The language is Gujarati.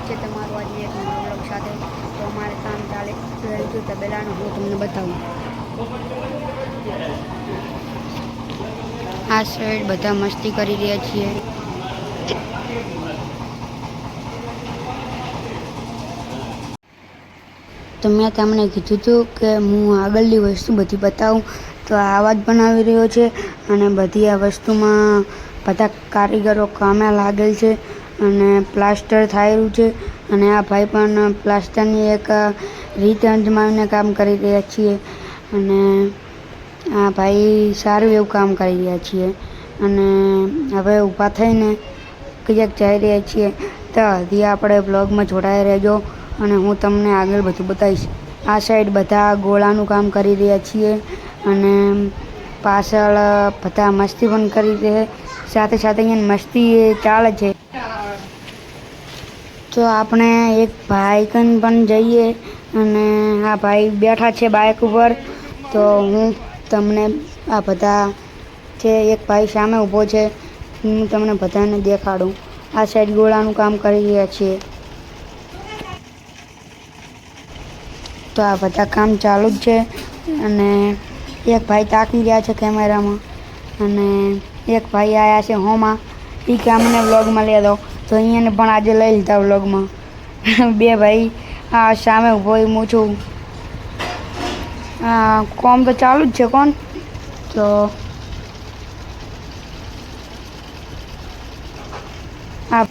છે તમારું આજે એક નવા બ્લોગ સાથે। તો અમારે કામ ચાલે રહ્યું છે તબેલાનું, હું તમને બતાવું। આ સાઈડ બધા મસ્તી કરી રહ્યા છીએ। તો મેં તમને કીધું હતું કે હું આગળની વસ્તુ બધી બતાવું, તો આ અવાજ બનાવી રહ્યો છે અને બધી આ વસ્તુમાં બધા કારીગરો કામે લાગેલ છે અને પ્લાસ્ટર થાયેલું છે અને આ ભાઈ પણ પ્લાસ્ટરની એક રીત અજમાવીને કામ કરી રહ્યા છીએ અને આ ભાઈ સારું એવું કામ કરી રહ્યા છીએ અને હવે ઊભા થઈને ક્યાંક જઈ રહ્યા છીએ। તો હજી આપણે બ્લોગમાં જોડાઈ રહેજો અને હું તમને આગળ બધું બતાવીશ। આ સાઈડ બધા ગોળાનું કામ કરી રહ્યા છીએ અને પાછળ બધા મસ્તી પણ કરી રહ્યા, સાથે સાથે અહીંયા મસ્તી ચાલે છે। તો આપણે એક ભાઈ કન પણ જઈએ અને આ ભાઈ બેઠા છે બાઇક ઉપર। તો હું તમને આ બધા છે, એક ભાઈ સામે ઊભો છે, હું તમને બધાને દેખાડું। આ સાઈડ ગોળાનું કામ કરી રહ્યા છીએ। તો આ બધા કામ ચાલુ જ છે અને એક ભાઈ તાકી રહ્યા છે કેમેરામાં અને એક ભાઈ આવ્યા છે હોમાં, એ કે અમને વ્લોગમાં લઈ દો, તો અહીંયાને પણ આજે લઈ લીધા વ્લોગમાં। બે ભાઈ આ સામે ઊભો હું છું। કોમ તો ચાલુ જ છે કોણ તો આ